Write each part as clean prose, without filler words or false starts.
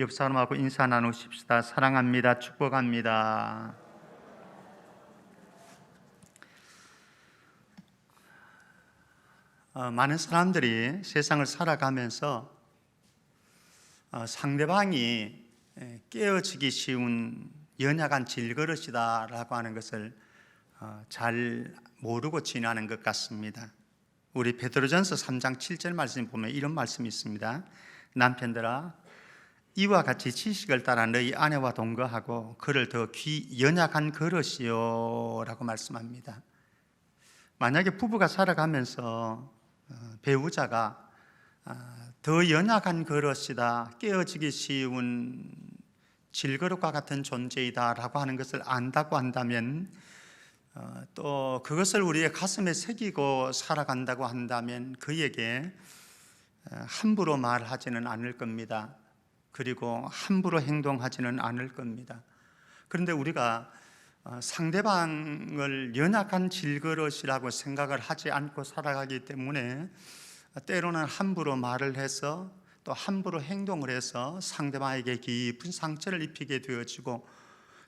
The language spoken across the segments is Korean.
옆 사람하고 인사 나누십시다. 사랑합니다. 축복합니다. 많은 사람들이 세상을 살아가면서 상대방이 깨어지기 쉬운 연약한 질그릇이다라고 하는 것을 잘 모르고 지나는 것 같습니다. 우리 베드로전서 3장 7절 말씀 보면 이런 말씀이 있습니다. 남편들아, 이와 같이 지식을 따라 너희 아내와 동거하고 그를 더 연약한 그릇이요 라고 말씀합니다. 만약에 부부가 살아가면서 배우자가 더 연약한 그릇이다, 깨어지기 쉬운 질그릇과 같은 존재이다 라고 하는 것을 안다고 한다면, 또 그것을 우리의 가슴에 새기고 살아간다고 한다면 그에게 함부로 말하지는 않을 겁니다. 그리고 함부로 행동하지는 않을 겁니다. 그런데 우리가 상대방을 연약한 질그릇이라고 생각을 하지 않고 살아가기 때문에 때로는 함부로 말을 해서 또 함부로 행동을 해서 상대방에게 깊은 상처를 입히게 되어지고,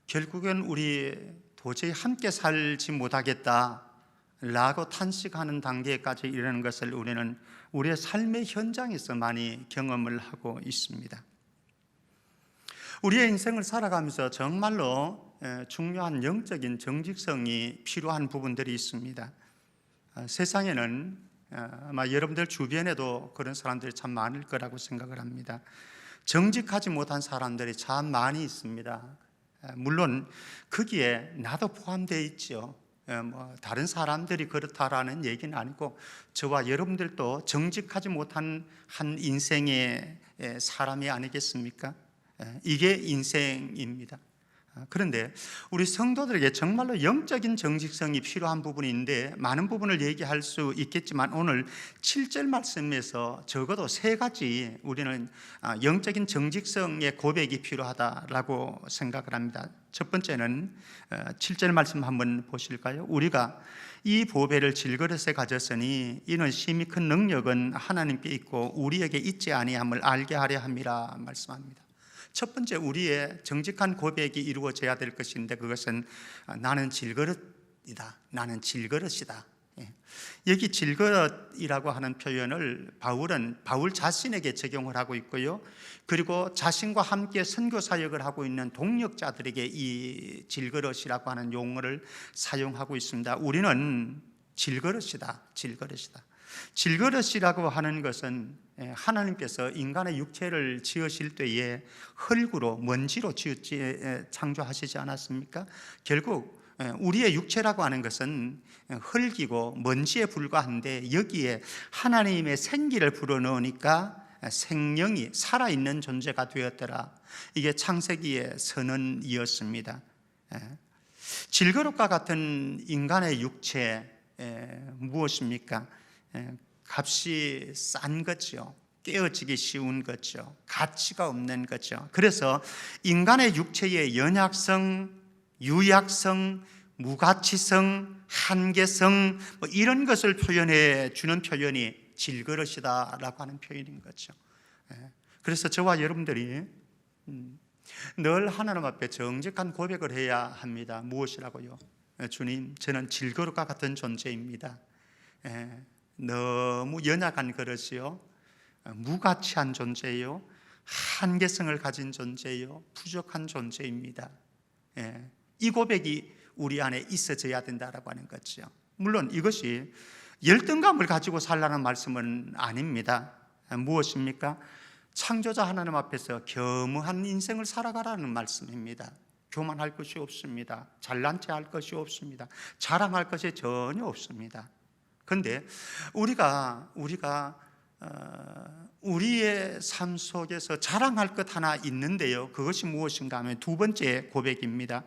결국엔 우리 도저히 함께 살지 못하겠다라고 탄식하는 단계까지 이르는 것을 우리는 우리의 삶의 현장에서 많이 경험을 하고 있습니다. 우리의 인생을 살아가면서 정말로 중요한 영적인 정직성이 필요한 부분들이 있습니다. 세상에는 아마 여러분들 주변에도 그런 사람들이 참 많을 거라고 생각을 합니다. 정직하지 못한 사람들이 참 많이 있습니다. 물론 거기에 나도 포함되어 있죠. 다른 사람들이 그렇다라는 얘기는 아니고 저와 여러분들도 정직하지 못한 한 인생의 사람이 아니겠습니까? 이게 인생입니다. 그런데 우리 성도들에게 정말로 영적인 정직성이 필요한 부분인데 많은 부분을 얘기할 수 있겠지만 오늘 7절 말씀에서 적어도 3가지 우리는 영적인 정직성의 고백이 필요하다라고 생각을 합니다. 첫 번째는 7절 말씀 한번 보실까요? 우리가 이 보배를 질그릇에 가졌으니 이는 심히 큰 능력은 하나님께 있고 우리에게 있지 아니함을 알게 하려 함이라 말씀합니다. 첫 번째 우리의 정직한 고백이 이루어져야 될 것인데 그것은 나는 질그릇이다, 나는 질그릇이다. 여기 질그릇이라고 하는 표현을 바울 자신에게 적용을 하고 있고요, 그리고 자신과 함께 선교 사역을 하고 있는 동역자들에게 이 질그릇이라고 하는 용어를 사용하고 있습니다. 우리는 질그릇이다. 질그릇이라고 하는 것은 하나님께서 인간의 육체를 지으실 때에 흙으로 먼지로 창조하시지 않았습니까? 결국 우리의 육체라고 하는 것은 흙이고 먼지에 불과한데 여기에 하나님의 생기를 불어넣으니까 생명이 살아있는 존재가 되었더라. 이게 창세기의 선언이었습니다. 질그릇과 같은 인간의 육체 무엇입니까? 값이 싼 거죠. 깨어지기 쉬운 거죠. 가치가 없는 거죠. 그래서 인간의 육체의 연약성, 유약성, 무가치성, 한계성 이런 것을 표현해 주는 표현이 질그릇이다라고 하는 표현인 거죠. 그래서 저와 여러분들이 늘 하나님 앞에 정직한 고백을 해야 합니다. 무엇이라고요? 주님, 저는 질그릇과 같은 존재입니다. 너무 연약한 그릇이요, 무가치한 존재요, 한계성을 가진 존재요, 부족한 존재입니다. 이 고백이 우리 안에 있어져야 된다라고 하는 거죠. 물론 이것이 열등감을 가지고 살라는 말씀은 아닙니다. 무엇입니까? 창조자 하나님 앞에서 겸허한 인생을 살아가라는 말씀입니다. 교만할 것이 없습니다. 잘난 체 할 것이 없습니다. 자랑할 것이 전혀 없습니다. 그런데 우리가 우리의 삶 속에서 자랑할 것 하나 있는데요, 그것이 무엇인가 하면 두 번째 고백입니다.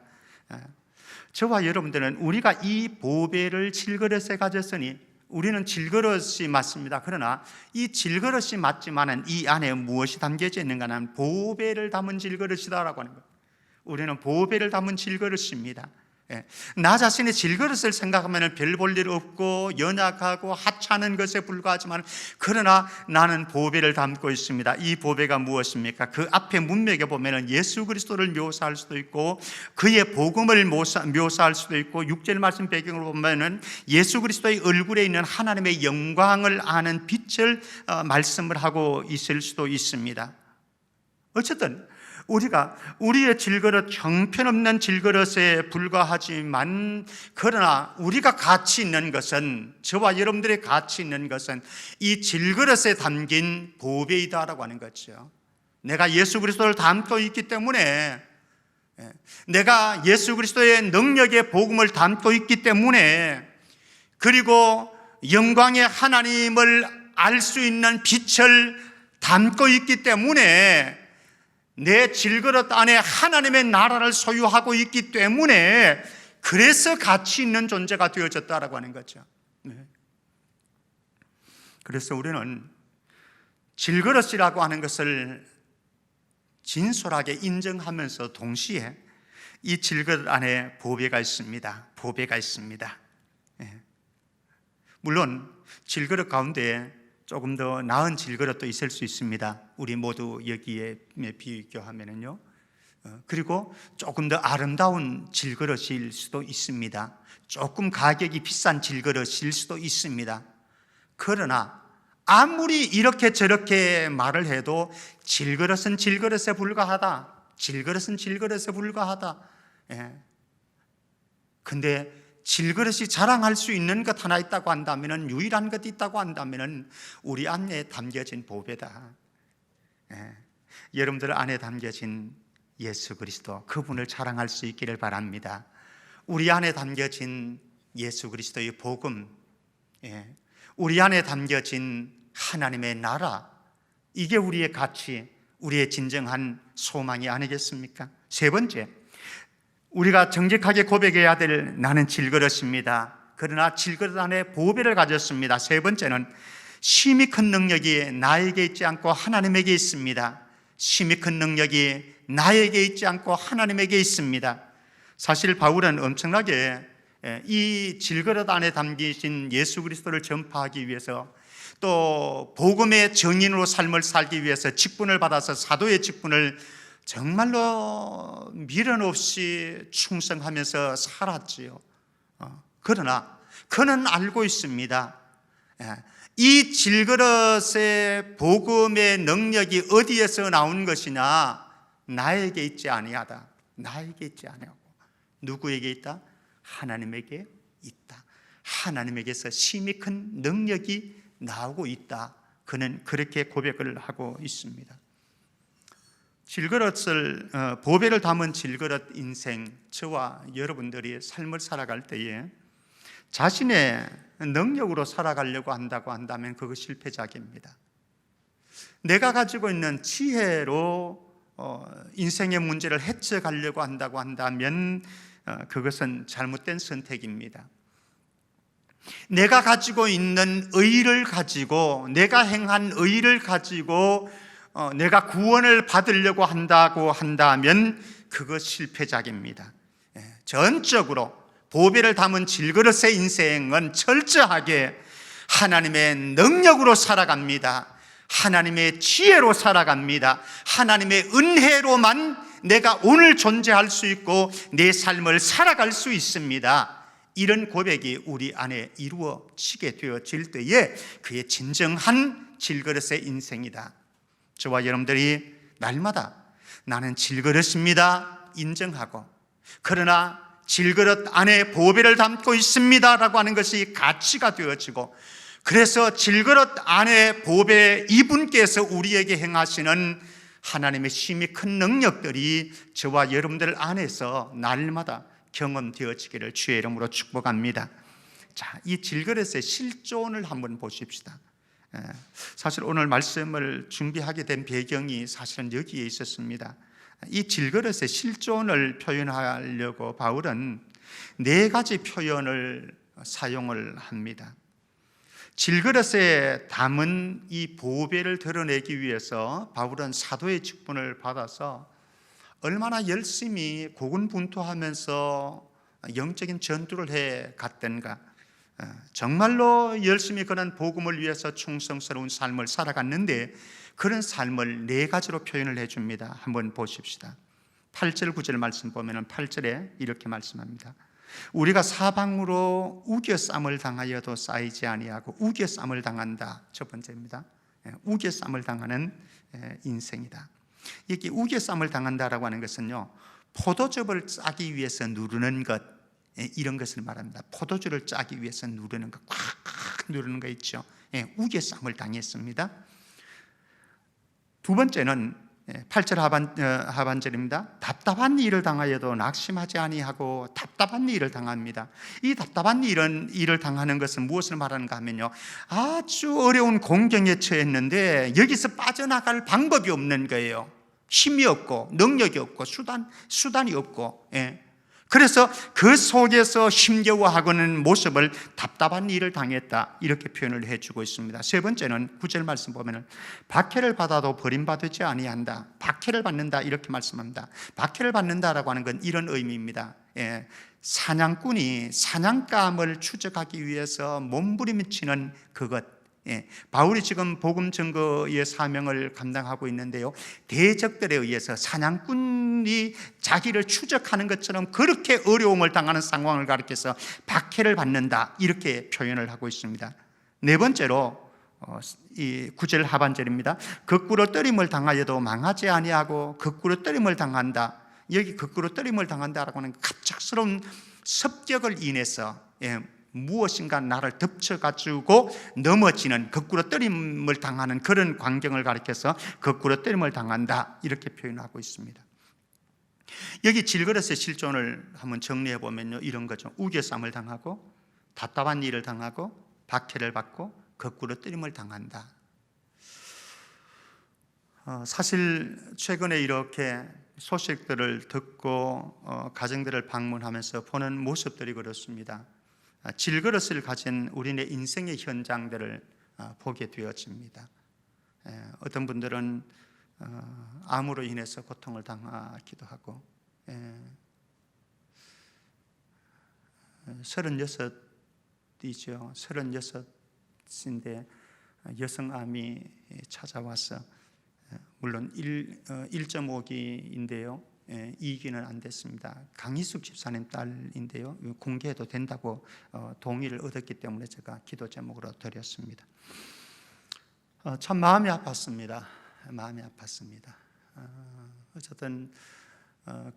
저와 여러분들은 우리가 이 보배를 질그릇에 가졌으니 우리는 질그릇이 맞습니다. 그러나 이 질그릇이 맞지만은 이 안에 무엇이 담겨져 있는가 하면 보배를 담은 질그릇이다라고 하는 거예요. 우리는 보배를 담은 질그릇입니다. 나 자신의 질그릇을 생각하면 별 볼 일 없고 연약하고 하찮은 것에 불과하지만, 그러나 나는 보배를 담고 있습니다. 이 보배가 무엇입니까? 그 앞에 문맥에 보면 예수 그리스도를 묘사할 수도 있고 그의 복음을 묘사할 수도 있고, 6절 말씀 배경으로 보면 예수 그리스도의 얼굴에 있는 하나님의 영광을 아는 빛을 말씀을 하고 있을 수도 있습니다. 어쨌든 우리가 우리의 질그릇, 형편없는 질그릇에 불과하지만, 그러나 우리가 가치 있는 것은, 저와 여러분들의 가치 있는 것은 이 질그릇에 담긴 보배이다라고 하는 거죠. 내가 예수 그리스도를 담고 있기 때문에, 내가 예수 그리스도의 능력의 복음을 담고 있기 때문에, 그리고 영광의 하나님을 알 수 있는 빛을 담고 있기 때문에, 내 질그릇 안에 하나님의 나라를 소유하고 있기 때문에, 그래서 가치 있는 존재가 되어졌다라고 하는 거죠. 그래서 우리는 질그릇이라고 하는 것을 진솔하게 인정하면서 동시에 이 질그릇 안에 보배가 있습니다. 보배가 있습니다. 물론 질그릇 가운데 조금 더 나은 질그릇도 있을 수 있습니다. 우리 모두 여기에 비교하면요. 그리고 조금 더 아름다운 질그릇일 수도 있습니다. 조금 가격이 비싼 질그릇일 수도 있습니다. 그러나 아무리 이렇게 저렇게 말을 해도 질그릇은 질그릇에 불과하다. 질그릇은 질그릇에 불과하다. 근데 질그릇이 자랑할 수 있는 것 하나 있다고 한다면, 유일한 것 있다고 한다면 우리 안에 담겨진 보배다. 여러분들 안에 담겨진 예수 그리스도, 그분을 자랑할 수 있기를 바랍니다. 우리 안에 담겨진 예수 그리스도의 복음, 우리 안에 담겨진 하나님의 나라, 이게 우리의 가치, 우리의 진정한 소망이 아니겠습니까? 세 번째, 우리가 정직하게 고백해야 될 나는 질그릇입니다. 그러나 질그릇 안에 보배를 가졌습니다. 세 번째는 심히 큰 능력이 나에게 있지 않고 하나님에게 있습니다. 심히 큰 능력이 나에게 있지 않고 하나님에게 있습니다. 사실 바울은 엄청나게 이 질그릇 안에 담기신 예수 그리스도를 전파하기 위해서, 또 복음의 증인으로 삶을 살기 위해서 직분을 받아서 사도의 직분을 정말로 미련 없이 충성하면서 살았지요. 그러나 그는 알고 있습니다. 이 질그릇의 복음의 능력이 어디에서 나온 것이냐? 나에게 있지 아니하다. 나에게 있지 아니하고 누구에게 있다? 하나님에게 있다. 하나님에게서 심히 큰 능력이 나오고 있다. 그는 그렇게 고백을 하고 있습니다. 질그릇을, 보배를 담은 질그릇 인생, 저와 여러분들이 삶을 살아갈 때에 자신의 능력으로 살아가려고 한다고 한다면 그거 실패작입니다. 내가 가지고 있는 지혜로 인생의 문제를 헤쳐가려고 한다고 한다면 그것은 잘못된 선택입니다. 내가 가지고 있는 의를 가지고, 내가 행한 의를 가지고 내가 구원을 받으려고 한다고 한다면 그것 실패작입니다. 전적으로 보배를 담은 질그릇의 인생은 철저하게 하나님의 능력으로 살아갑니다. 하나님의 지혜로 살아갑니다. 하나님의 은혜로만 내가 오늘 존재할 수 있고 내 삶을 살아갈 수 있습니다. 이런 고백이 우리 안에 이루어지게 되어질 때에 그의 진정한 질그릇의 인생이다. 저와 여러분들이 날마다 나는 질그릇입니다 인정하고, 그러나 질그릇 안에 보배를 담고 있습니다 라고 하는 것이 가치가 되어지고, 그래서 질그릇 안에 보배, 이분께서 우리에게 행하시는 하나님의 심히 큰 능력들이 저와 여러분들 안에서 날마다 경험되어지기를 주의 이름으로 축복합니다. 자, 이 질그릇의 실존을 한번 보십시다. 사실 오늘 말씀을 준비하게 된 배경이 사실은 여기에 있었습니다. 이 질그릇의 실존을 표현하려고 바울은 네 가지 표현을 사용을 합니다. 질그릇에 담은 이 보배를 드러내기 위해서 바울은 사도의 직분을 받아서 얼마나 열심히 고군분투하면서 영적인 전투를 해 갔던가, 정말로 열심히 그런 복음을 위해서 충성스러운 삶을 살아갔는데 그런 삶을 네 가지로 표현을 해줍니다. 한번 보십시다. 8절 9절 말씀 보면 8절에 이렇게 말씀합니다. 우리가 사방으로 우겨쌈을 당하여도 쌓이지 아니하고 우겨쌈을 당한다. 첫 번째입니다. 우겨쌈을 당하는 인생이다. 이게 우겨쌈을 당한다라고 하는 것은요, 포도즙을 짜기 위해서 누르는 것, 이런 것을 말합니다. 포도주를 짜기 위해서 누르는 것, 꽉 누르는 거 있죠. 우겨쌈을 당했습니다. 두 번째는 8절 하반절입니다. 답답한 일을 당하여도 낙심하지 아니하고 답답한 일을 당합니다. 이 답답한 일을 당하는 것은 무엇을 말하는가 하면요, 아주 어려운 공경에 처했는데 여기서 빠져나갈 방법이 없는 거예요. 힘이 없고 능력이 없고 수단이 없고, 그래서 그 속에서 힘겨워하고는 모습을 답답한 일을 당했다, 이렇게 표현을 해주고 있습니다. 세 번째는 9절 말씀 보면 박해를 받아도 버림받지 아니한다. 박해를 받는다, 이렇게 말씀합니다. 박해를 받는다라고 하는 건 이런 의미입니다. 사냥꾼이 사냥감을 추적하기 위해서 몸부림치는 그것, 바울이 지금 복음 증거의 사명을 감당하고 있는데요, 대적들에 의해서 사냥꾼이 자기를 추적하는 것처럼 그렇게 어려움을 당하는 상황을 가리켜서 박해를 받는다, 이렇게 표현을 하고 있습니다. 네 번째로 이 9절 하반절입니다. 거꾸로 떨림을 당하여도 망하지 아니하고 거꾸로 떨림을 당한다. 여기 거꾸로 떨림을 당한다라고 하는 갑작스러운 습격을 인해서 무엇인가 나를 덮쳐가지고 넘어지는, 거꾸로 떨림을 당하는 그런 광경을 가리켜서 거꾸로 떨림을 당한다, 이렇게 표현하고 있습니다. 여기 질그릇의 실존을 한번 정리해 보면요, 이런 거죠. 우겨쌈을 당하고 답답한 일을 당하고 박해를 받고 거꾸로 떨림을 당한다. 사실 최근에 이렇게 소식들을 듣고 가정들을 방문하면서 보는 모습들이 그렇습니다. 질그릇을 가진 우리네 인생의 현장들을 보게 되어집니다. 어떤 분들은 암으로 인해서 고통을 당하기도 하고, 36이죠. 36인데 여성암이 찾아와서, 물론 1.5기인데요 2기는 안 됐습니다. 강희숙 집사님 딸인데요, 공개해도 된다고 동의를 얻었기 때문에 제가 기도 제목으로 드렸습니다. 참 마음이 아팠습니다. 어쨌든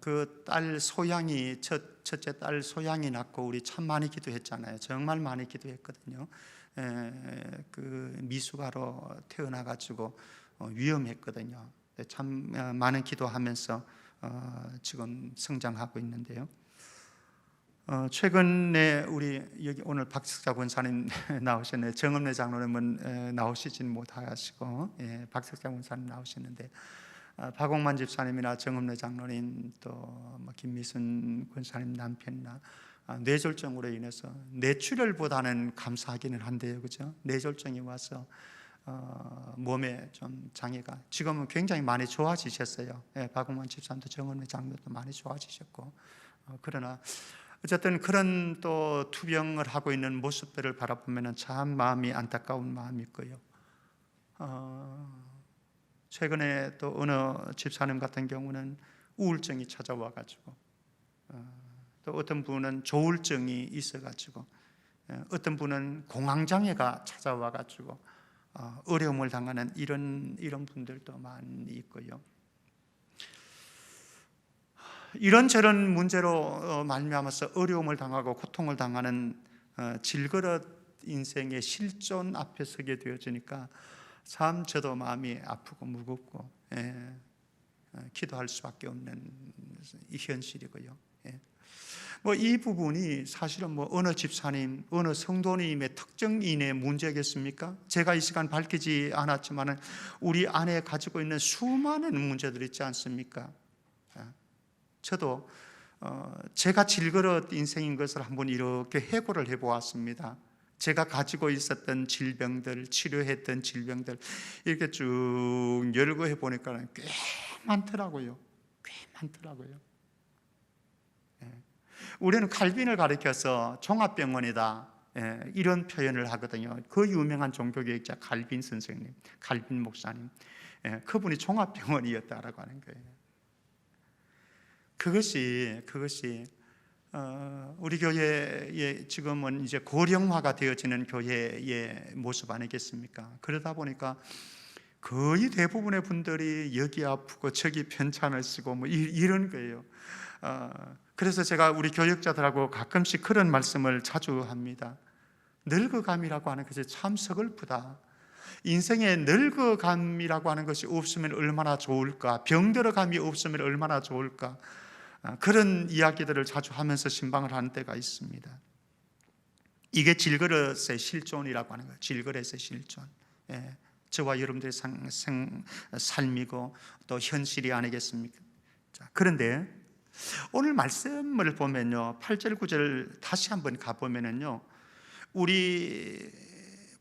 그 딸 소양이, 첫째 딸 소양이 낳고 우리 참 많이 기도했잖아요. 정말 많이 기도했거든요. 그 미숙아로 태어나가지고 위험했거든요. 참 많은 기도하면서 지금 성장하고 있는데요. 최근에 우리 여기 오늘 박석자 권사님 나오셨네요. 정읍내 장로님은 나오시진 못하시고, 박석자 권사님 나오셨는데, 박옥만 집사님이나 정읍내 장로님, 또 김미순 권사님 남편이나 뇌졸중으로 인해서 뇌출혈보다는 감사하기는 한데요, 그죠? 뇌졸중이 와서 몸에 좀 장애가, 지금은 굉장히 많이 좋아지셨어요. 박웅만 집사님도 정은혜 장로도 많이 좋아지셨고, 그러나 어쨌든 그런 또 투병을 하고 있는 모습들을 바라보면 참 마음이 안타까운 마음이 있고요. 최근에 또 어느 집사님 같은 경우는 우울증이 찾아와가지고, 또 어떤 분은 조울증이 있어가지고, 어떤 분은 공황장애가 찾아와가지고 어려움을 당하는 이런 분들도 많이 있고요. 이런저런 문제로 말미암아서 어려움을 당하고 고통을 당하는 질그릇 인생의 실존 앞에 서게 되어지니까 참 저도 마음이 아프고 무겁고, 기도할 수밖에 없는 이 현실이고요. 이 부분이 사실은 어느 집사님, 어느 성도님의 특정인의 문제겠습니까? 제가 이 시간 밝히지 않았지만 우리 안에 가지고 있는 수많은 문제들 있지 않습니까? 저도 제가 질그릇 인생인 것을 한번 이렇게 해고를 해보았습니다. 제가 가지고 있었던 질병들, 치료했던 질병들 이렇게 쭉 열고 해보니까 꽤 많더라고요. 우리는 칼빈을 가리켜서 종합병원이다, 이런 표현을 하거든요. 그 유명한 종교개혁자 칼빈 선생님, 칼빈 목사님, 그분이 종합병원이었다라고 하는 거예요. 그것이 우리 교회의 지금은 이제 고령화가 되어지는 교회의 모습 아니겠습니까? 그러다 보니까 거의 대부분의 분들이 여기 아프고 저기 편찮으시고 뭐 이런 거예요. 그래서 제가 우리 교역자들하고 가끔씩 그런 말씀을 자주 합니다. 늙어감이라고 하는 것이 참 서글프다. 인생에 늙어감이라고 하는 것이 없으면 얼마나 좋을까, 병들어감이 없으면 얼마나 좋을까, 그런 이야기들을 자주 하면서 신방을 하는 때가 있습니다. 이게 질그릇의 실존이라고 하는 거예요. 질그릇의 실존. 저와 여러분들의 삶이고 또 현실이 아니겠습니까? 자, 그런데 오늘 말씀을 보면요, 8절 9절 다시 한번 가보면요, 우리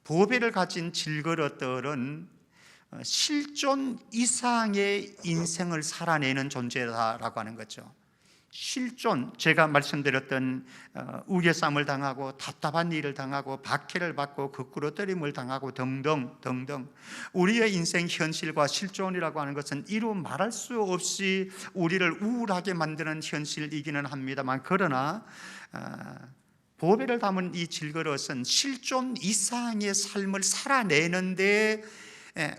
보배를 가진 질그릇들은 실존 이상의 인생을 살아내는 존재다라고 하는 거죠. 실존, 제가 말씀드렸던 우겨쌈을 당하고 답답한 일을 당하고 박해를 받고 거꾸로 때림을 당하고 등등 우리의 인생 현실과 실존이라고 하는 것은 이루 말할 수 없이 우리를 우울하게 만드는 현실이기는 합니다만, 그러나 보배를 담은 이 질그릇은 실존 이상의 삶을 살아내는데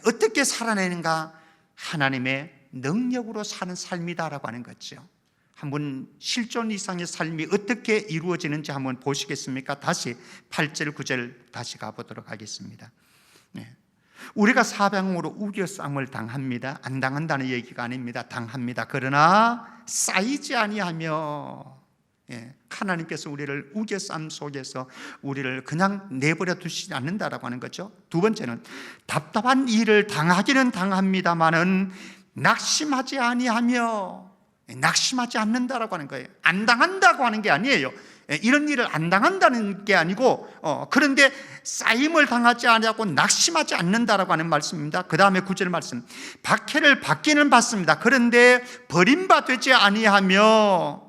어떻게 살아내는가? 하나님의 능력으로 사는 삶이다라고 하는 거죠. 한번 실존 이상의 삶이 어떻게 이루어지는지 한번 보시겠습니까? 다시 8절 9절 다시 가보도록 하겠습니다. 우리가 사방으로 우겨쌈을 당합니다. 안 당한다는 얘기가 아닙니다. 당합니다. 그러나 쌓이지 아니하며, 하나님께서 우리를 우겨쌈 속에서 우리를 그냥 내버려 두시지 않는다라고 하는 거죠. 두 번째는 답답한 일을 당하기는 당합니다마는 낙심하지 아니하며, 낙심하지 않는다라고 하는 거예요. 안 당한다고 하는 게 아니에요. 이런 일을 안 당한다는 게 아니고, 그런데 쌓임을 당하지 아니하고 낙심하지 않는다라고 하는 말씀입니다. 그 다음에 9절 말씀, 박해를 받기는 받습니다. 그런데 버림받지 아니하며,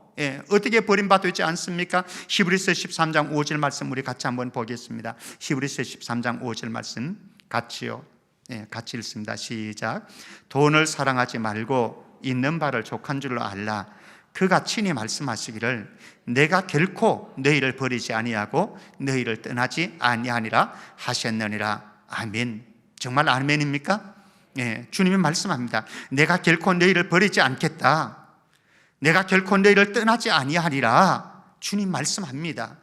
어떻게 버림받지 않습니까? 히브리서 13장 5절 말씀 우리 같이 한번 보겠습니다. 히브리서 13장 5절 말씀 같이요. 같이 읽습니다. 시작. 돈을 사랑하지 말고 있는 바를 족한 줄로 알라. 그가 친히 말씀하시기를 내가 결코 너희를 버리지 아니하고 너희를 떠나지 아니하니라 하셨느니라. 아멘. 정말 아멘입니까? 주님이 말씀합니다. 내가 결코 너희를 버리지 않겠다. 내가 결코 너희를 떠나지 아니하리라. 주님 말씀합니다.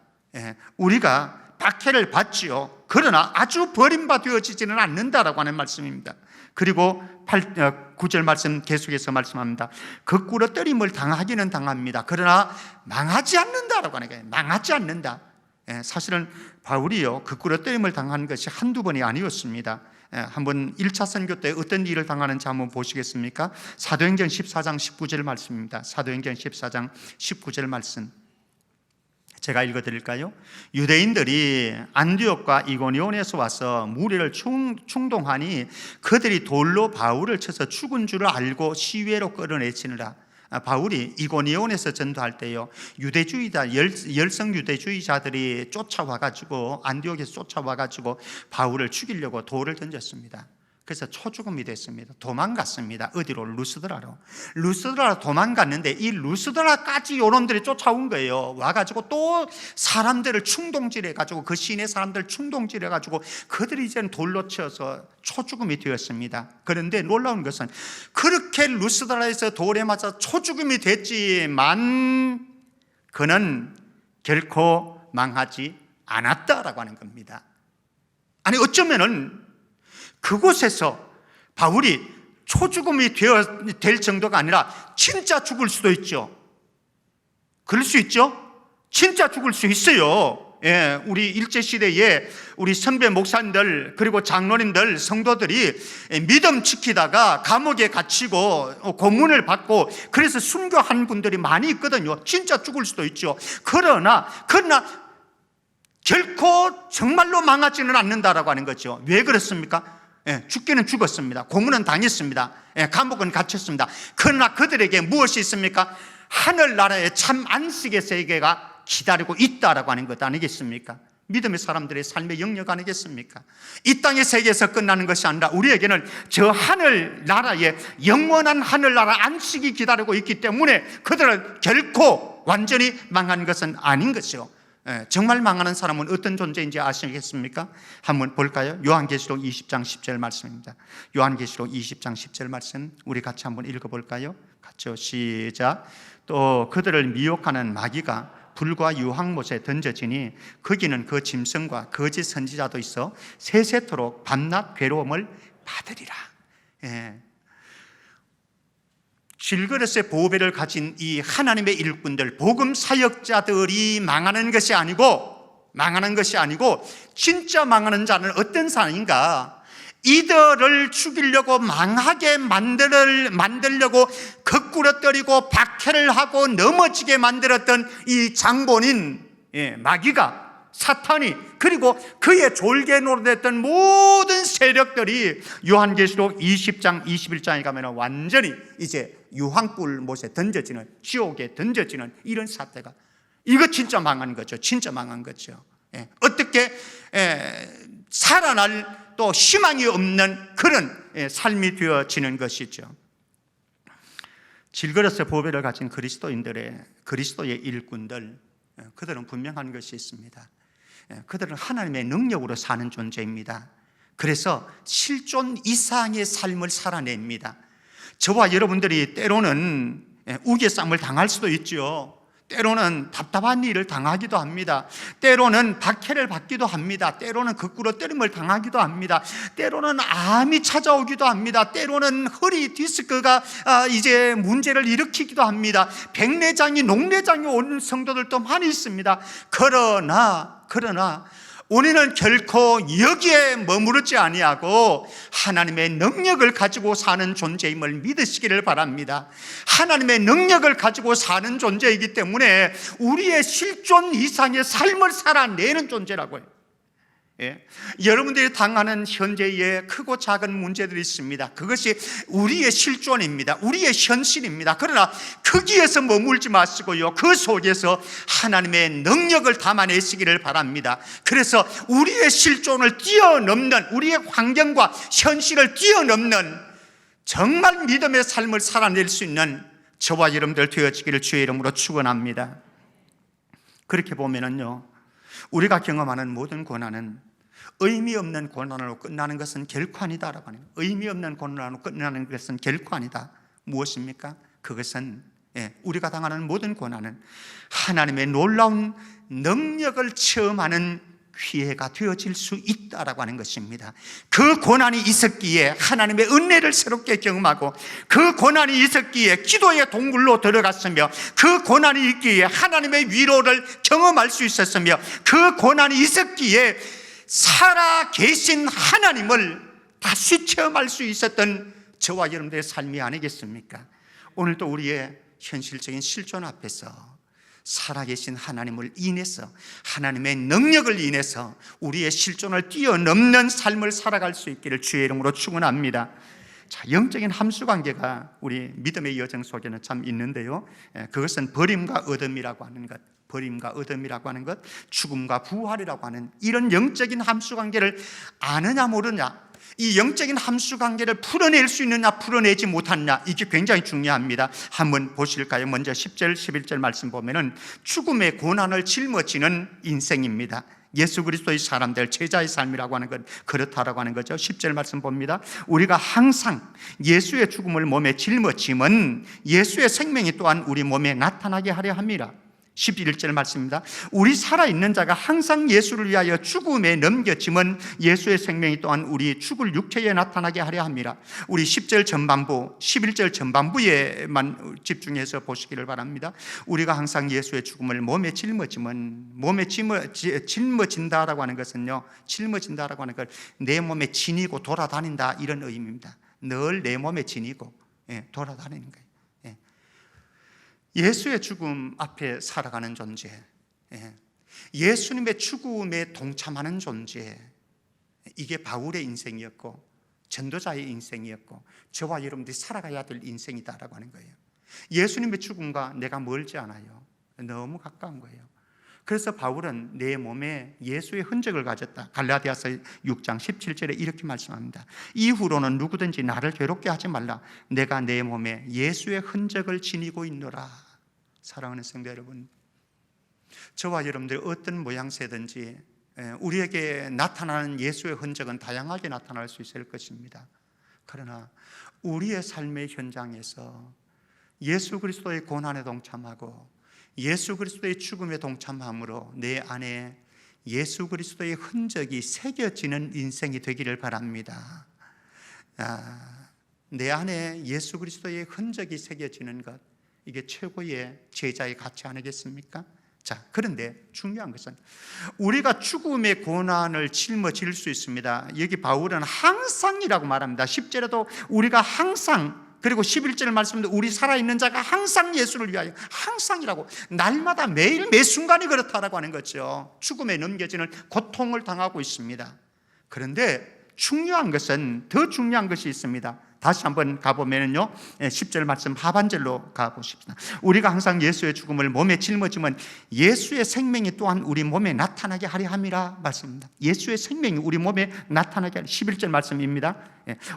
우리가 박해를 받지요. 그러나 아주 버림받아지지는 않는다라고 하는 말씀입니다. 그리고 9절 말씀 계속해서 말씀합니다. 거꾸로 때림을 당하기는 당합니다. 그러나 망하지 않는다라고 하는 거예요. 망하지 않는다. 사실은 바울이요, 거꾸로 때림을 당한 것이 한두 번이 아니었습니다. 한번 1차 선교 때 어떤 일을 당하는지 한번 보시겠습니까? 사도행전 14장 19절 말씀입니다. 사도행전 14장 19절 말씀 제가 읽어드릴까요? 유대인들이 안디옥과 이고니온에서 와서 무리를 충동하니 그들이 돌로 바울을 쳐서 죽은 줄을 알고 시외로 끌어내치느라. 바울이 이고니온에서 전도할 때요, 유대주의자, 열성 유대주의자들이 쫓아와가지고, 안디옥에서 쫓아와가지고 바울을 죽이려고 돌을 던졌습니다. 그래서 초죽음이 됐습니다. 도망갔습니다. 어디로? 루스드라로. 루스드라로 도망갔는데 이 루스드라까지 요놈들이 쫓아온 거예요. 와가지고 또 사람들을 충동질해가지고, 그 시내 사람들 충동질해가지고 그들이 이제는 돌로 쳐서 초죽음이 되었습니다. 그런데 놀라운 것은 그렇게 루스드라에서 돌에 맞아 초죽음이 됐지만 그는 결코 망하지 않았다라고 하는 겁니다. 아니, 어쩌면은 그곳에서 바울이 초죽음이 될 정도가 아니라 진짜 죽을 수도 있죠. 그럴 수 있죠. 진짜 죽을 수 있어요. 우리 일제시대에 우리 선배 목사님들 그리고 장로님들 성도들이 믿음 지키다가 감옥에 갇히고 고문을 받고 그래서 순교한 분들이 많이 있거든요. 진짜 죽을 수도 있죠. 그러나 결코 정말로 망하지는 않는다라고 하는 거죠. 왜 그렇습니까? 죽기는 죽었습니다. 고문은 당했습니다. 감옥은 갇혔습니다. 그러나 그들에게 무엇이 있습니까? 하늘나라의 참 안식의 세계가 기다리고 있다라고 하는 것 아니겠습니까? 믿음의 사람들의 삶의 영역 아니겠습니까? 이 땅의 세계에서 끝나는 것이 아니라 우리에게는 저 하늘나라의 영원한 하늘나라 안식이 기다리고 있기 때문에 그들은 결코 완전히 망한 것은 아닌 것이요. 정말 망하는 사람은 어떤 존재인지 아시겠습니까? 한번 볼까요? 요한계시록 20장 10절 말씀입니다. 요한계시록 20장 10절 말씀 우리 같이 한번 읽어볼까요? 같이요. 시작. 또 그들을 미혹하는 마귀가 불과 유황못에 던져지니 거기는 그 짐승과 거짓 선지자도 있어 세세토록 밤낮 괴로움을 받으리라. 질그릇의 보배를 가진 이 하나님의 일꾼들, 복음 사역자들이 망하는 것이 아니고 진짜 망하는 자는 어떤 사람인가? 이들을 죽이려고 망하게 만들려고 거꾸로 때리고 박해를 하고 넘어지게 만들었던 이 장본인 마귀가, 사탄이, 그리고 그의 졸개 노릇했던 모든 세력들이 요한계시록 20장 21장에 가면 완전히 이제 유황불 못에 던져지는, 지옥에 던져지는 이런 사태가, 이거 진짜 망한 거죠. 진짜 망한 거죠. 어떻게 살아날 또 희망이 없는 그런 삶이 되어지는 것이죠. 질그릇의 보배를 가진 그리스도의 일꾼들, 그들은 분명한 것이 있습니다. 그들은 하나님의 능력으로 사는 존재입니다. 그래서 실존 이상의 삶을 살아냅니다. 저와 여러분들이 때로는 우겨쌈을 당할 수도 있죠. 때로는 답답한 일을 당하기도 합니다. 때로는 박해를 받기도 합니다. 때로는 거꾸로 때림을 당하기도 합니다. 때로는 암이 찾아오기도 합니다. 때로는 허리 디스크가 이제 문제를 일으키기도 합니다. 백내장이, 녹내장이 오는 성도들도 많이 있습니다. 그러나 우리는 결코 여기에 머무르지 아니하고 하나님의 능력을 가지고 사는 존재임을 믿으시기를 바랍니다. 하나님의 능력을 가지고 사는 존재이기 때문에 우리의 실존 이상의 삶을 살아내는 존재라고요. 여러분들이 당하는 현재의 크고 작은 문제들이 있습니다. 그것이 우리의 실존입니다. 우리의 현실입니다. 그러나 거기에서 머물지 마시고요, 그 속에서 하나님의 능력을 담아내시기를 바랍니다. 그래서 우리의 실존을 뛰어넘는, 우리의 환경과 현실을 뛰어넘는 정말 믿음의 삶을 살아낼 수 있는 저와 여러분들 되어지기를 주의 이름으로 축원합니다. 그렇게 보면은요, 우리가 경험하는 모든 고난은 의미 없는 고난으로 끝나는 것은 결코 아니다라고 하는, 의미 없는 고난으로 끝나는 것은 결코 아니다. 무엇입니까? 그것은 우리가 당하는 모든 고난은 하나님의 놀라운 능력을 체험하는 기회가 되어질 수 있다라고 하는 것입니다. 그 고난이 있었기에 하나님의 은혜를 새롭게 경험하고, 그 고난이 있었기에 기도의 동굴로 들어갔으며, 그 고난이 있기에 하나님의 위로를 경험할 수 있었으며, 그 고난이 있었기에 살아 계신 하나님을 다시 체험할 수 있었던 저와 여러분들의 삶이 아니겠습니까? 오늘도 우리의 현실적인 실존 앞에서 살아계신 하나님을 인해서, 하나님의 능력을 인해서 우리의 실존을 뛰어넘는 삶을 살아갈 수 있기를 주의 이름으로 축원합니다. 자, 영적인 함수관계가 우리 믿음의 여정 속에는 참 있는데요, 그것은 버림과 얻음이라고 하는 것, 버림과 얻음이라고 하는 것, 죽음과 부활이라고 하는 이런 영적인 함수관계를 아느냐 모르냐, 이 영적인 함수관계를 풀어낼 수 있느냐 풀어내지 못하느냐, 이게 굉장히 중요합니다. 한번 보실까요? 먼저 10절 11절 말씀 보면은 죽음의 고난을 짊어지는 인생입니다. 예수 그리스도의 사람들, 제자의 삶이라고 하는 것, 그렇다라고 하는 거죠. 10절 말씀 봅니다. 우리가 항상 예수의 죽음을 몸에 짊어짐은 예수의 생명이 또한 우리 몸에 나타나게 하려 함이라. 11절 말씀입니다. 우리 살아있는 자가 항상 예수를 위하여 죽음에 넘겨짐은 예수의 생명이 또한 우리 죽을 육체에 나타나게 하려 함이라. 우리 10절 전반부, 11절 전반부에만 집중해서 보시기를 바랍니다. 우리가 항상 예수의 죽음을 몸에 짊어짐은, 몸에 짊어진다라고 하는 것은요, 짊어진다라고 하는 것, 내 몸에 지니고 돌아다닌다, 이런 의미입니다. 늘 내 몸에 지니고 돌아다니는 거예요. 예수의 죽음 앞에 살아가는 존재, 예수님의 죽음에 동참하는 존재, 이게 바울의 인생이었고 전도자의 인생이었고 저와 여러분들이 살아가야 될 인생이다라고 하는 거예요. 예수님의 죽음과 내가 멀지 않아요. 너무 가까운 거예요. 그래서 바울은 내 몸에 예수의 흔적을 가졌다. 갈라디아서 6장 17절에 이렇게 말씀합니다. 이후로는 누구든지 나를 괴롭게 하지 말라. 내가 내 몸에 예수의 흔적을 지니고 있노라. 사랑하는 성도 여러분, 저와 여러분들이 어떤 모양새든지 우리에게 나타나는 예수의 흔적은 다양하게 나타날 수 있을 것입니다. 그러나 우리의 삶의 현장에서 예수 그리스도의 고난에 동참하고 예수 그리스도의 죽음에 동참함으로 내 안에 예수 그리스도의 흔적이 새겨지는 인생이 되기를 바랍니다. 내 안에 예수 그리스도의 흔적이 새겨지는 것, 이게 최고의 제자의 가치 아니겠습니까? 자, 그런데 중요한 것은 우리가 죽음의 고난을 짊어질 수 있습니다. 여기 바울은 항상이라고 말합니다. 10절에도 우리가 항상, 그리고 11절 말씀도 우리 살아있는 자가 항상 예수를 위하여, 항상이라고, 날마다 매일 매 순간이 그렇다라고 하는 거죠. 죽음에 넘겨지는 고통을 당하고 있습니다. 그런데 중요한 것은, 더 중요한 것이 있습니다. 다시 한번 가보면요, 10절 말씀 하반절로 가보십시다. 우리가 항상 예수의 죽음을 몸에 짊어지면 예수의 생명이 또한 우리 몸에 나타나게 하려 함이라 말씀입니다. 예수의 생명이 우리 몸에 나타나게 하려, 11절 말씀입니다.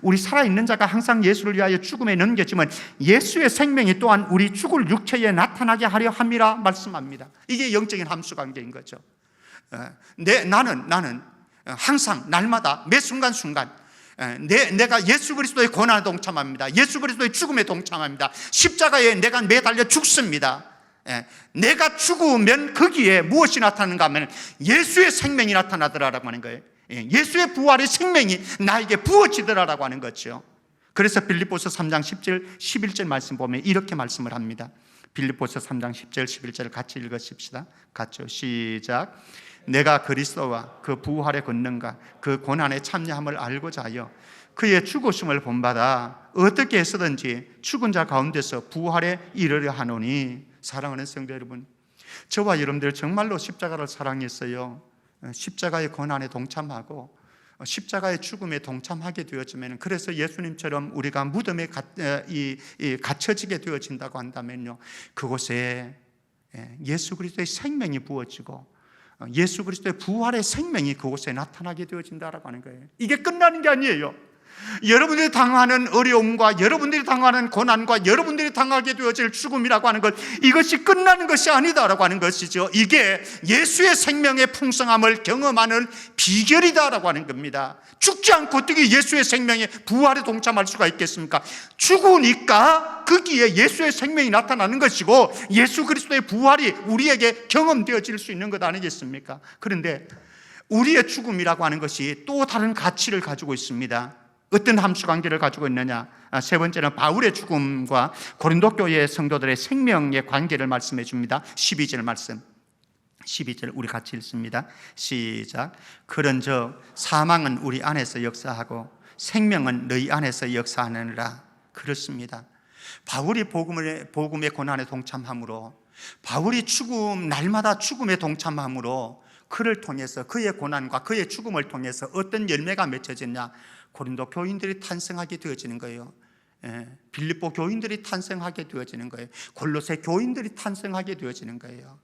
우리 살아있는 자가 항상 예수를 위하여 죽음에 넘겨지면 예수의 생명이 또한 우리 죽을 육체에 나타나게 하려 함이라 말씀합니다. 이게 영적인 함수관계인 거죠. 나는 항상 날마다 매 순간순간 내가 예수 그리스도의 고난에 동참합니다. 예수 그리스도의 죽음에 동참합니다. 십자가에 내가 매달려 죽습니다. 내가 죽으면 거기에 무엇이 나타나는가 하면 예수의 생명이 나타나더라라고 하는 거예요. 예수의 부활의 생명이 나에게 부어지더라라고 하는 거죠. 그래서 빌립보서 3장 10절 11절 말씀 보면 이렇게 말씀을 합니다. 빌립보서 3장 10절 11절을 같이 읽으십시다. 같이 시작. 내가 그리스도와 그 부활의 권능과 그 고난에 참여함을 알고자 하여 그의 죽으심을 본받아 어떻게 해서든지 죽은 자 가운데서 부활에 이르려 하노니. 사랑하는 성도 여러분, 저와 여러분들 정말로 십자가를 사랑했어요. 십자가의 고난에 동참하고 십자가의 죽음에 동참하게 되어지면, 그래서 예수님처럼 우리가 무덤에 갇혀지게 되어진다고 한다면요, 그곳에 예수 그리스도의 생명이 부어지고 예수 그리스도의 부활의 생명이 그곳에 나타나게 되어진다라고 하는 거예요. 이게 끝나는 게 아니에요. 여러분들이 당하는 어려움과 여러분들이 당하는 고난과 여러분들이 당하게 되어질 죽음이라고 하는 것, 이것이 끝나는 것이 아니다라고 하는 것이죠. 이게 예수의 생명의 풍성함을 경험하는 비결이다라고 하는 겁니다. 죽지 않고 어떻게 예수의 생명의 부활에 동참할 수가 있겠습니까? 죽으니까 거기에 예수의 생명이 나타나는 것이고 예수 그리스도의 부활이 우리에게 경험되어질 수 있는 것 아니겠습니까? 그런데 우리의 죽음이라고 하는 것이 또 다른 가치를 가지고 있습니다. 어떤 함수관계를 가지고 있느냐? 세 번째는 바울의 죽음과 고린도 교회 성도들의 생명의 관계를 말씀해 줍니다. 12절 말씀, 12절 우리 같이 읽습니다. 시작. 그런즉 사망은 우리 안에서 역사하고 생명은 너희 안에서 역사하느니라. 그렇습니다. 바울이 복음의 고난에 동참함으로, 바울이 날마다 죽음에 동참함으로 그를 통해서, 그의 고난과 그의 죽음을 통해서 어떤 열매가 맺혀졌냐? 고린도 교인들이 탄생하게 되어지는 거예요. 빌립보 교인들이 탄생하게 되어지는 거예요. 골로새 교인들이 탄생하게 되어지는 거예요.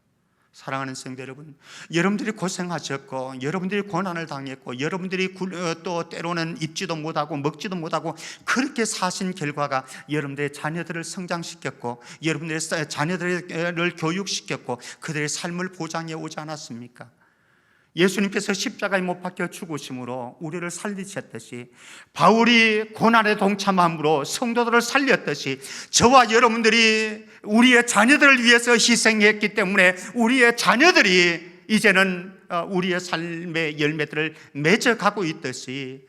사랑하는 성도 여러분, 여러분들이 고생하셨고 여러분들이 고난을 당했고 여러분들이 또 때로는 입지도 못하고 먹지도 못하고 그렇게 사신 결과가 여러분들의 자녀들을 성장시켰고 여러분들의 자녀들을 교육시켰고 그들의 삶을 보장해 오지 않았습니까? 예수님께서 십자가에 못 박혀 죽으심으로 우리를 살리셨듯이, 바울이 고난에 동참함으로 성도들을 살렸듯이, 저와 여러분들이 우리의 자녀들을 위해서 희생했기 때문에 우리의 자녀들이 이제는 우리의 삶의 열매들을 맺어가고 있듯이,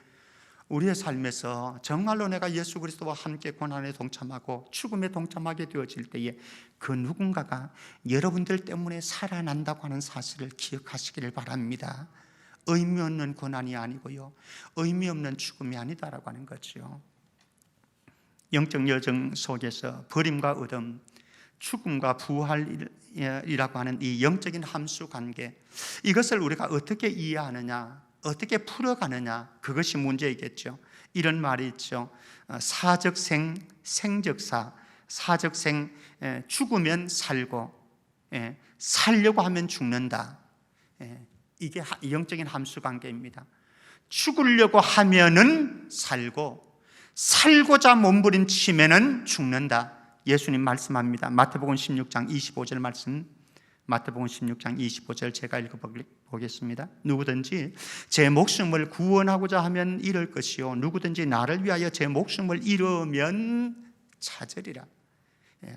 우리의 삶에서 정말로 내가 예수 그리스도와 함께 고난에 동참하고 죽음에 동참하게 되어질 때에 그 누군가가 여러분들 때문에 살아난다고 하는 사실을 기억하시기를 바랍니다. 의미 없는 고난이 아니고요, 의미 없는 죽음이 아니다라고 하는 거죠. 영적 여정 속에서 버림과 얻음, 죽음과 부활이라고 하는 이 영적인 함수 관계, 이것을 우리가 어떻게 이해하느냐, 어떻게 풀어가느냐, 그것이 문제이겠죠. 이런 말이 있죠. 사적생, 생적사. 사적생, 죽으면 살고, 살려고 하면 죽는다. 이게 영적인 함수관계입니다. 죽으려고 하면은 살고, 살고자 몸부림치면은 죽는다. 예수님 말씀합니다. 마태복음 16장 25절 말씀, 마태복음 16장 25절 제가 읽어보겠습니다. 누구든지 제 목숨을 구원하고자 하면 잃을 것이요, 누구든지 나를 위하여 제 목숨을 잃으면 찾으리라.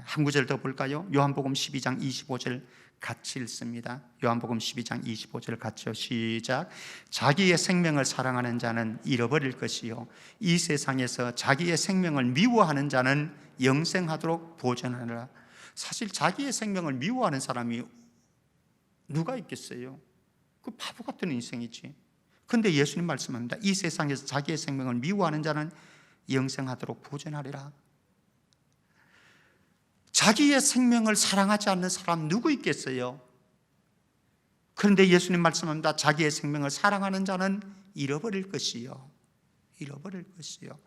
한 구절 더 볼까요? 요한복음 12장 25절 같이 읽습니다. 요한복음 12장 25절 같이요. 시작. 자기의 생명을 사랑하는 자는 잃어버릴 것이요, 이 세상에서 자기의 생명을 미워하는 자는 영생하도록 보존하느라. 사실 자기의 생명을 미워하는 사람이 누가 있겠어요? 그 바보 같은 인생이지. 근데 예수님 말씀합니다. 이 세상에서 자기의 생명을 미워하는 자는 영생하도록 보존하리라. 자기의 생명을 사랑하지 않는 사람 누구 있겠어요? 그런데 예수님 말씀합니다. 자기의 생명을 사랑하는 자는 잃어버릴 것이요, 잃어버릴 것이요.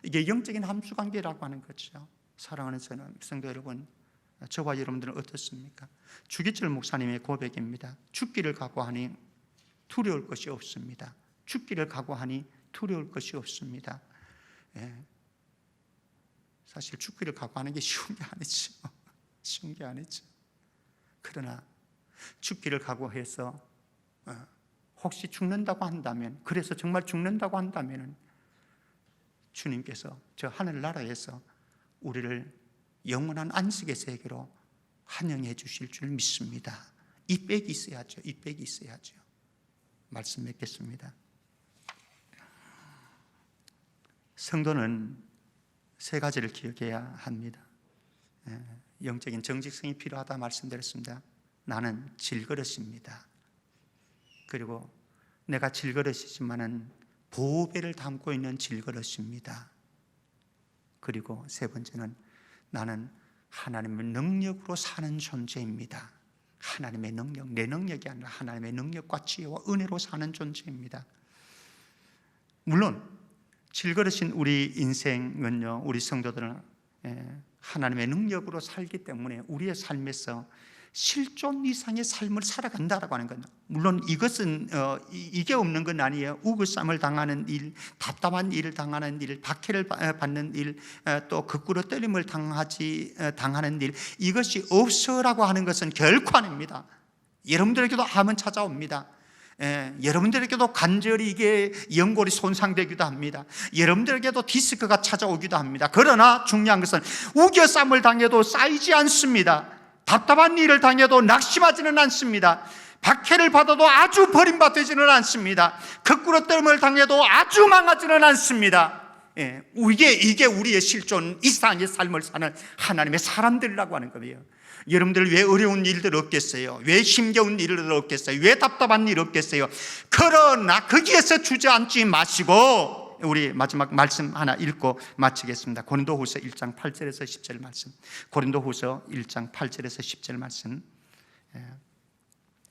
이게 영적인 함수관계라고 하는 거죠. 사랑하는 성도 여러분, 저와 여러분들은 어떻습니까? 주기철 목사님의 고백입니다. 죽기를 각오하니 두려울 것이 없습니다. 죽기를 각오하니 두려울 것이 없습니다. 사실 죽기를 각오하는 게 쉬운 게 아니죠. 쉬운 게 아니죠. 그러나 죽기를 각오해서 혹시 죽는다고 한다면, 그래서 정말 죽는다고 한다면 주님께서 저 하늘나라에서 우리를 영원한 안식의 세계로 환영해 주실 줄 믿습니다. 이 빽이 있어야죠. 이 빽이 있어야죠. 말씀 맺겠습니다. 성도는 세 가지를 기억해야 합니다. 영적인 정직성이 필요하다 말씀드렸습니다. 나는 질그릇입니다. 그리고 내가 질그릇이지만은 보배를 담고 있는 질그릇입니다. 그리고 세 번째는 나는 하나님의 능력으로 사는 존재입니다. 하나님의 능력, 내 능력이 아니라 하나님의 능력과 지혜와 은혜로 사는 존재입니다. 물론 질그릇인 우리 인생은요, 우리 성도들은 하나님의 능력으로 살기 때문에 우리의 삶에서 실존 이상의 삶을 살아간다라고 하는 건, 물론 이것은 이게 없는 건 아니에요. 우글쌈을 당하는 일, 답답한 일을 당하는 일, 박해를 받는 일, 또 거꾸로 때림을 당하는 일, 이것이 없어라고 하는 것은 결코 아닙니다. 여러분들에게도 암은 찾아옵니다. 여러분들에게도 간절히 이게 연골이 손상되기도 합니다. 여러분들에게도 디스크가 찾아오기도 합니다. 그러나 중요한 것은 우겨쌈을 당해도 쌓이지 않습니다. 답답한 일을 당해도 낙심하지는 않습니다. 박해를 받아도 아주 버림받지는 않습니다. 거꾸로 때림을 당해도 아주 망하지는 않습니다. 이게 우리의 실존 이상의 삶을 사는 하나님의 사람들이라고 하는 거예요. 여러분들 왜 어려운 일들 없겠어요? 왜 힘겨운 일을 없겠어요? 왜 답답한 일 없겠어요? 그러나 거기에서 주저앉지 마시고 우리 마지막 말씀 하나 읽고 마치겠습니다. 고린도후서 1장 8절에서 10절 말씀. 고린도후서 1장 8절에서 10절 말씀.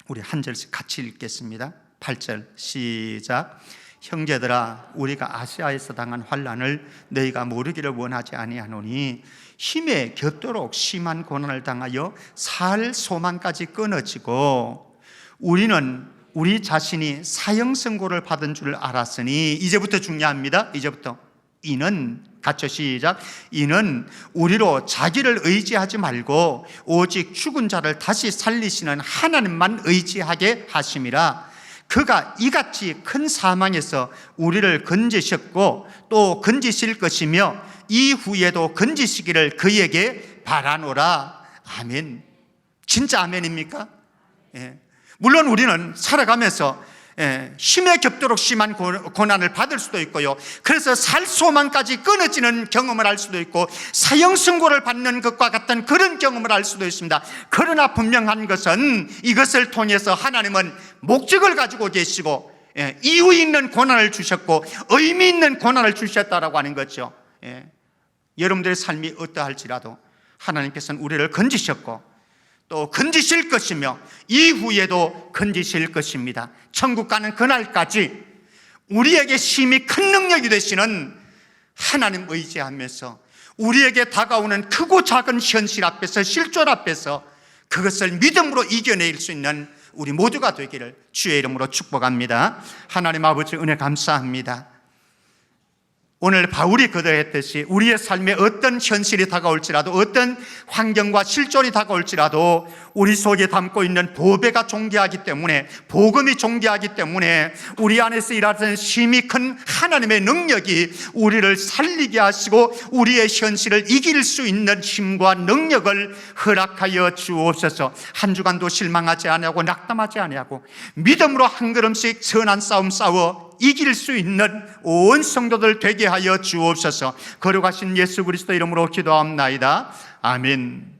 우리 한 절씩 같이 읽겠습니다. 8절 시작. 형제들아, 우리가 아시아에서 당한 환난을 너희가 모르기를 원하지 아니하노니 힘에 겹도록 심한 고난을 당하여 살 소망까지 끊어지고 우리는 우리 자신이 사형선고를 받은 줄 알았으니, 이제부터 중요합니다. 이제부터 이는 같이 시작. 이는 우리로 자기를 의지하지 말고 오직 죽은 자를 다시 살리시는 하나님만 의지하게 하심이라. 그가 이같이 큰 사망에서 우리를 건지셨고 또 건지실 것이며 이후에도 건지시기를 그에게 바라노라. 아멘. 진짜 아멘입니까? 물론 우리는 살아가면서 힘에 겹도록 심한 고난을 받을 수도 있고요, 그래서 살 소망까지 끊어지는 경험을 할 수도 있고 사형선고를 받는 것과 같은 그런 경험을 할 수도 있습니다. 그러나 분명한 것은 이것을 통해서 하나님은 목적을 가지고 계시고 이유 있는 고난을 주셨고 의미 있는 고난을 주셨다라고 하는 거죠. 여러분들의 삶이 어떠할지라도 하나님께서는 우리를 건지셨고 또 건지실 것이며 이후에도 건지실 것입니다. 천국 가는 그날까지 우리에게 심히 큰 능력이 되시는 하나님 의지하면서 우리에게 다가오는 크고 작은 현실 앞에서, 실존 앞에서 그것을 믿음으로 이겨낼 수 있는 우리 모두가 되기를 주의 이름으로 축복합니다. 하나님 아버지, 은혜 감사합니다. 오늘 바울이 거듭했듯이 우리의 삶에 어떤 현실이 다가올지라도, 어떤 환경과 실존이 다가올지라도 우리 속에 담고 있는 보배가 존귀하기 때문에, 복음이 존귀하기 때문에 우리 안에서 일하는 힘이 큰 하나님의 능력이 우리를 살리게 하시고 우리의 현실을 이길 수 있는 힘과 능력을 허락하여 주옵소서. 한 주간도 실망하지 아니하고 낙담하지 아니하고 믿음으로 한 걸음씩 선한 싸움 싸워 이길 수 있는 온 성도들 되게 하여 주옵소서. 거룩하신 예수 그리스도 이름으로 기도합나이다. 아멘.